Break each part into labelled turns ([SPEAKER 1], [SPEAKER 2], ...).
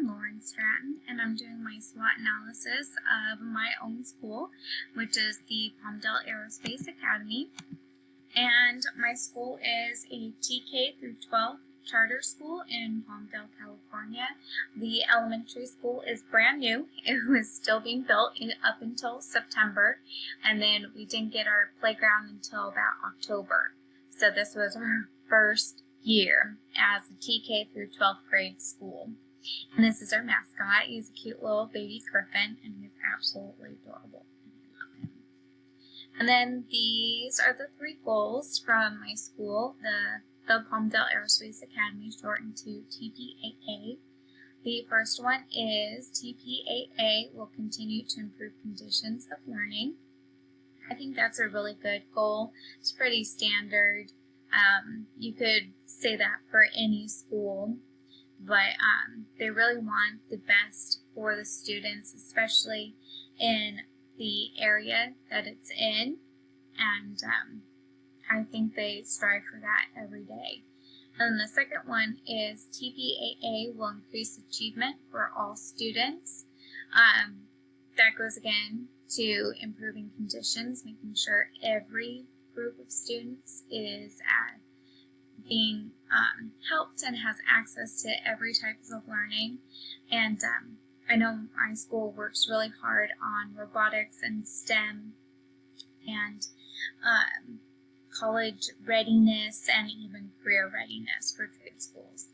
[SPEAKER 1] I'm Lauren Stratton, and I'm doing my SWOT analysis of my own school, which is the Palmdale Aerospace Academy. And my school is a TK through 12 charter school in Palmdale, California. The elementary school is brand new. It was still being built up until September, and then we didn't get our playground until about October. So this was our first year as a TK through 12th grade school. And this is our mascot. He's a cute little baby griffin, and he's absolutely adorable. I love him. And then these are the 3 goals from my school, the Palmdale Aerospace Academy, shortened to TPAA. The first one is TPAA will continue to improve conditions of learning. I think that's a really good goal. It's pretty standard. You could say that for any school, but they really want the best for the students, especially in the area that it's in, and I think they strive for that every day. And the second one is TPAA will increase achievement for all students. That goes again to improving conditions, making sure every group of students is being helped and has access to every type of learning. And I know my school works really hard on robotics and STEM and college readiness and even career readiness for trade schools.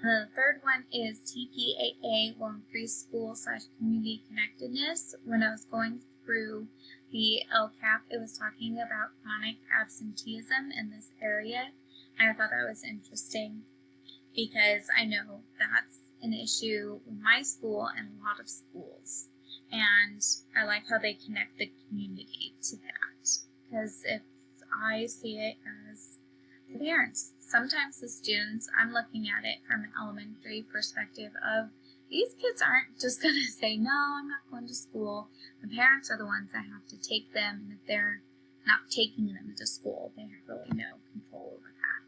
[SPEAKER 1] And then the third one is TPAA will increase school/community connectedness. When I was going through the LCAP, it was talking about chronic absenteeism in this area. And I thought that was interesting because I know that's an issue with my school and a lot of schools. And I like how they connect the community to that, because if I see it as the parents, sometimes the students, I'm looking at it from an elementary perspective of these kids aren't just going to say, no, I'm not going to school. The parents are the ones that have to take them, and if they're not taking them to school, they have really no control over that.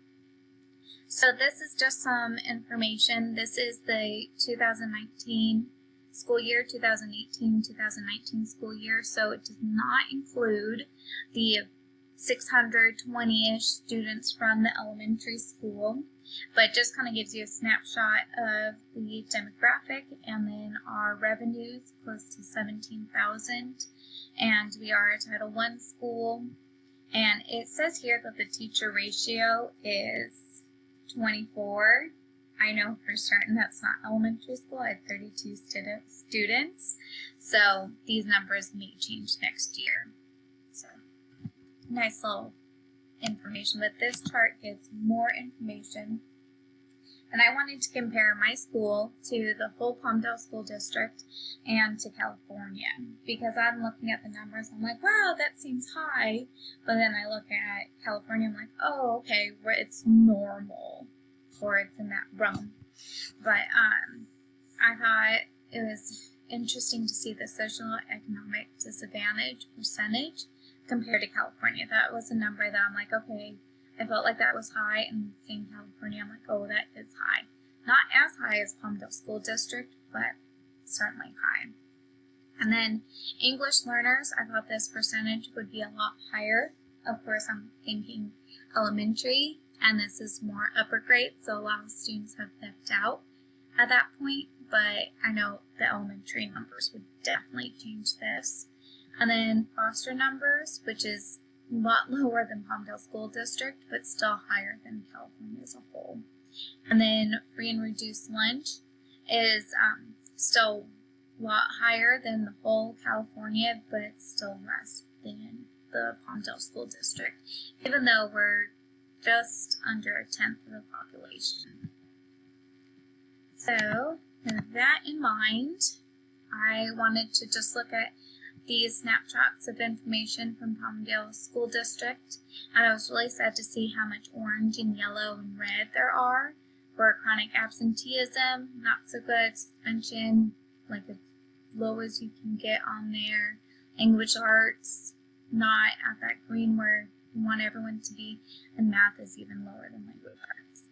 [SPEAKER 1] So this is just some information. This is the 2019 school year, 2018-2019 school year, so it does not include the 620-ish students from the elementary school, but just kind of gives you a snapshot of the demographic. And then our revenues close to $17,000, and we are a Title I school. And it says here that the teacher ratio is 24. I know for certain that's not elementary school. I had 32 students, so these numbers may change next year. So nice little information, but this chart gives more information. And I wanted to compare my school to the whole Palmdale School District and to California, because I'm looking at the numbers, I'm like, wow, that seems high. But then I look at California, I'm like, oh, okay, where it's normal, or it's in that realm. But I thought it was interesting to see the socioeconomic disadvantage percentage compared to California. That was a number that I'm like, okay, I felt like that was high, and seeing California, I'm like, oh, that is high. Not as high as Palmdale School District, but certainly high. And then English learners, I thought this percentage would be a lot higher. Of course, I'm thinking elementary, and this is more upper grade, so a lot of students have left out at that point, but I know the elementary numbers would definitely change this. And then foster numbers, which is a lot lower than Palmdale School District, but still higher than California as a whole. And then free and reduced lunch is still a lot higher than the whole California, but still less than the Palmdale School District, even though we're just under a tenth of the population. So with that in mind, I wanted to just look at these snapshots of information from Palmdale School District, and I was really sad to see how much orange and yellow and red there are for chronic absenteeism, not so good, suspension, like as low as you can get on there, language arts, not at that green where you want everyone to be, and math is even lower than language arts.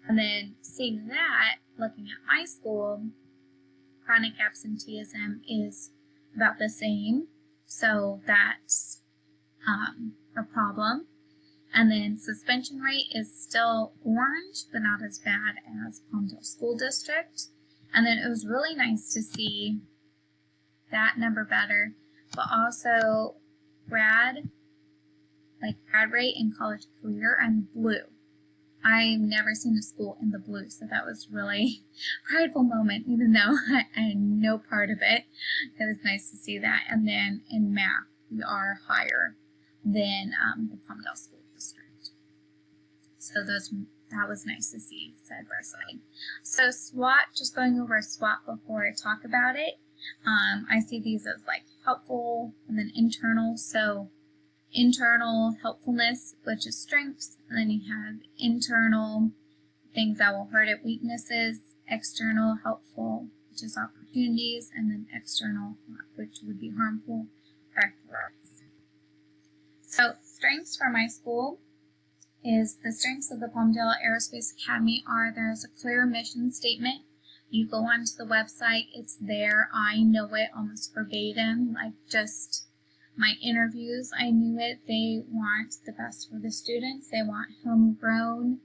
[SPEAKER 1] And then seeing that, looking at my school, chronic absenteeism is about the same, so that's a problem. And then suspension rate is still orange, but not as bad as Palmdale School District. And then it was really nice to see that number better, but also grad rate and college career and blue. I've never seen a school in the blue, so that was really a prideful moment, even though I had no part of it. It was nice to see that. And then in math, we are higher than the Palmdale School District. So that was nice to see side by side. So SWOT, just going over SWOT before I talk about it. I see these as like helpful, and then internal. So internal helpfulness, which is strengths, and then you have internal things that will hurt it, weaknesses, external helpful, which is opportunities, and then external, which would be harmful, or threats. So strengths for my school is the strengths of the Palmdale Aerospace Academy are there's a clear mission statement. You go onto the website, it's there. I know it almost verbatim, like just my interviews, I knew it. They want the best for the students. They want homegrown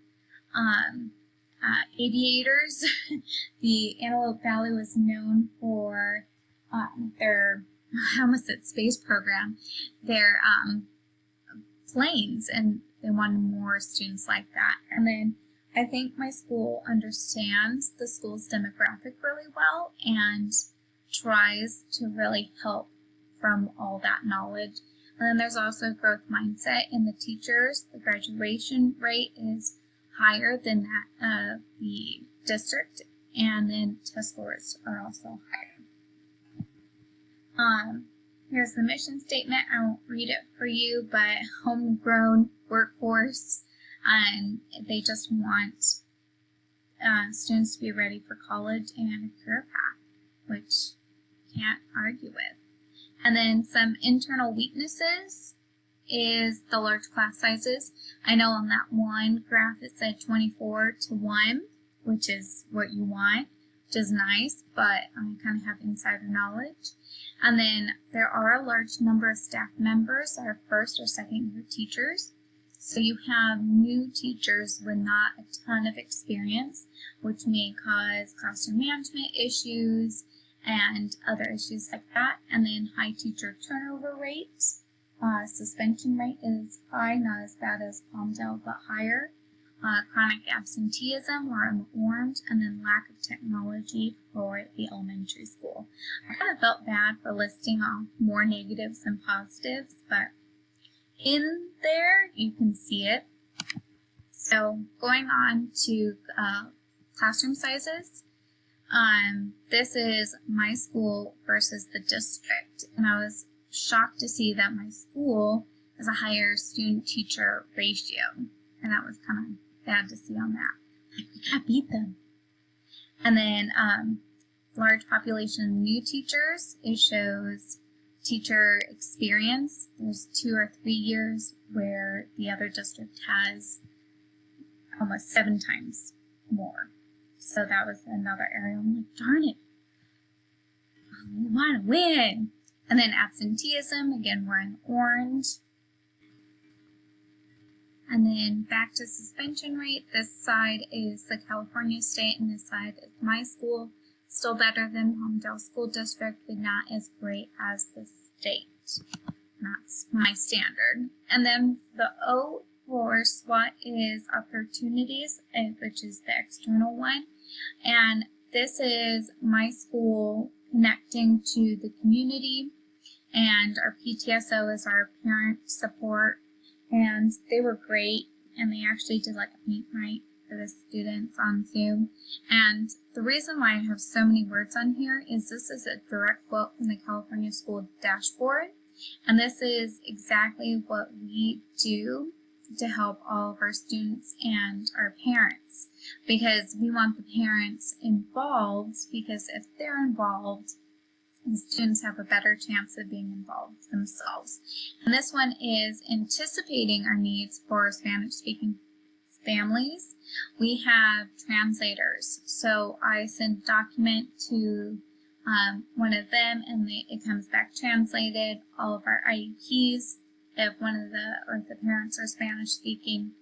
[SPEAKER 1] aviators. The Antelope Valley was known for their, I almost said space program, their planes, and they wanted more students like that. And then I think my school understands the school's demographic really well and tries to really help from all that knowledge. And then there's also growth mindset in the teachers. The graduation rate is higher than that of the district, and then test scores are also higher. Here's the mission statement. I won't read it for you, but homegrown workforce, and they just want students to be ready for college and a career path, which can't argue with. And then some internal weaknesses is the large class sizes. I know on that one graph it said 24:1, which is what you want, which is nice, but I kind of have insider knowledge. And then there are a large number of staff members that are first or second year teachers. So you have new teachers with not a ton of experience, which may cause classroom management issues and other issues like that. And then high teacher turnover rates. Suspension rate is high, not as bad as Palmdale, but higher. Chronic absenteeism, or in orange, and then lack of technology for the elementary school. I kind of felt bad for listing off more negatives than positives, but in there you can see it. So going on to classroom sizes. This is my school versus the district, and I was shocked to see that my school has a higher student-teacher ratio, and that was kind of bad to see on that. Like, we can't beat them. And then large population of new teachers, it shows teacher experience. There's 2 or 3 years where the other district has almost 7 times more. So that was another area. I'm like, darn it, we want to win. And then absenteeism, again, we're in orange. And then back to suspension rate. This side is the California state, and this side is my school. Still better than Palmdale School District, but not as great as the state. That's my standard. And then the O for SWOT is opportunities, which is the external one. And this is my school connecting to the community, and our PTSO is our parent support, and they were great, and they actually did like a meet night for the students on Zoom. And the reason why I have so many words on here is this is a direct quote from the California School Dashboard, and this is exactly what we do to help all of our students and our parents, because we want the parents involved, because if they're involved, the students have a better chance of being involved themselves. And this one is anticipating our needs for Spanish-speaking families. We have translators, so I send a document to one of them, and it comes back translated. All of our IEPs, if one of the parents are Spanish speaking,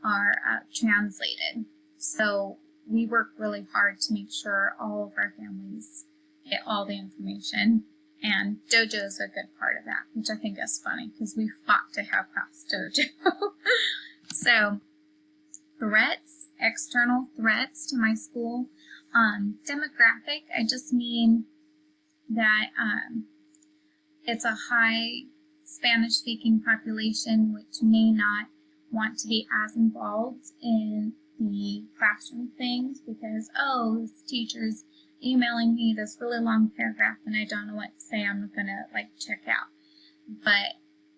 [SPEAKER 1] are translated. So we work really hard to make sure all of our families get all the information, and Dojo is a good part of that, which I think is funny because we fought to have past Dojo. So threats, external threats to my school. Demographic, I just mean that it's a high Spanish-speaking population which may not want to be as involved in the classroom things because, oh, this teacher's emailing me this really long paragraph and I don't know what to say, I'm gonna check out. But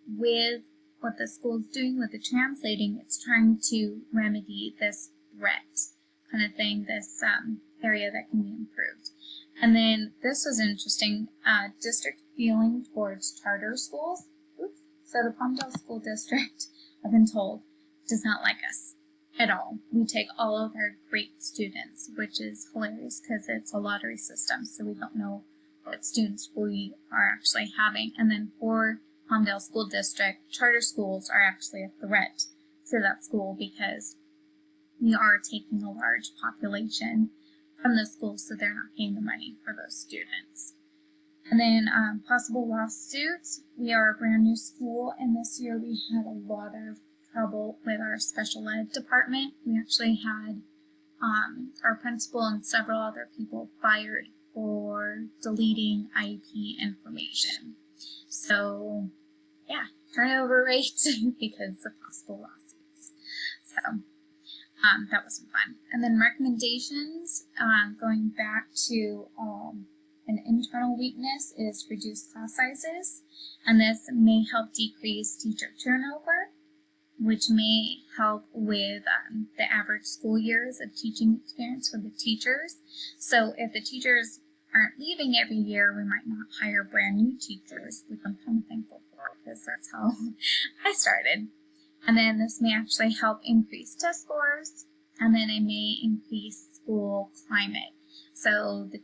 [SPEAKER 1] with what the school's doing with the translating, it's trying to remedy this threat kind of thing, this area that can be improved. And then this was interesting, district feeling towards charter schools. Oops. So the Palmdale School District, I've been told, does not like us at all. We take all of our great students, which is hilarious because it's a lottery system, so we don't know what students we are actually having. And then for Palmdale School District, charter schools are actually a threat to that school because we are taking a large population from the school, so they're not paying the money for those students. And then possible lawsuits. We are a brand new school, and this year we had a lot of trouble with our special ed department. We actually had our principal and several other people fired for deleting IEP information. So yeah, turnover rate because of possible lawsuits. So that wasn't fun. And then recommendations, going back to an internal weakness is reduced class sizes, and this may help decrease teacher turnover, which may help with the average school years of teaching experience for the teachers. So if the teachers aren't leaving every year, we might not hire brand new teachers, which I'm kind of thankful for because that's how I started. And then this may actually help increase test scores, and then it may increase school climate. So the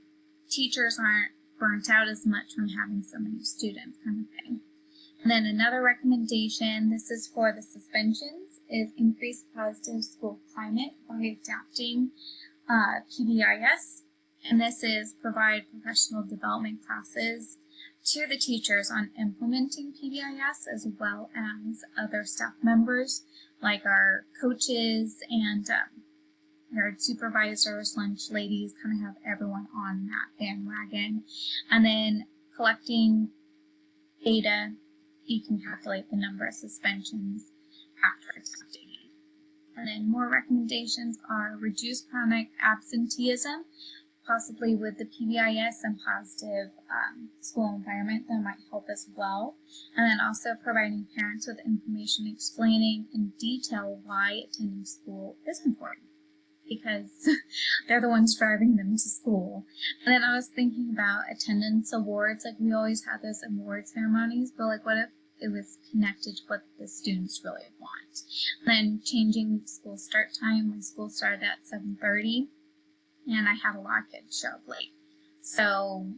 [SPEAKER 1] teachers aren't burnt out as much from having so many students, kind of thing. And then another recommendation, this is for the suspensions, is increase positive school climate by adapting PBIS. And this is provide professional development classes to the teachers on implementing PBIS, as well as other staff members like our coaches and our supervisors, lunch ladies, kind of have everyone on that bandwagon. And then collecting data, you can calculate the number of suspensions after adapting it. And then more recommendations are reduce chronic absenteeism, possibly with the PBIS and positive school environment that might help as well. And then also providing parents with information explaining in detail why attending school is important, because they're the ones driving them to school. And then I was thinking about attendance awards. Like, we always have those award ceremonies, but what if it was connected to what the students really want? And then changing school start time. My school started at 7:30. And I had a lot of kids show up late. So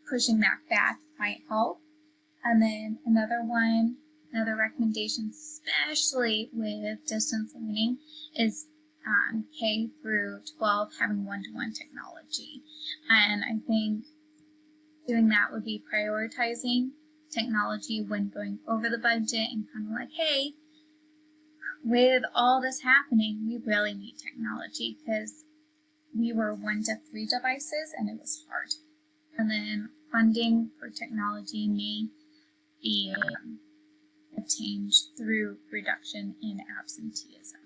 [SPEAKER 1] pushing that back might help. And then another recommendation, especially with distance learning, is K through 12 having one-to-one technology. And I think doing that would be prioritizing technology when going over the budget and kind of hey, with all this happening, we really need technology because we were 1 to 3 devices, and it was hard. And then funding for technology may be obtained through reduction in absenteeism.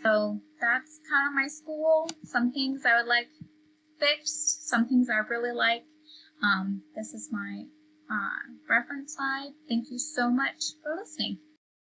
[SPEAKER 1] So that's kind of my school. Some things I would like fixed, some things I really like. This is my reference slide. Thank you so much for listening.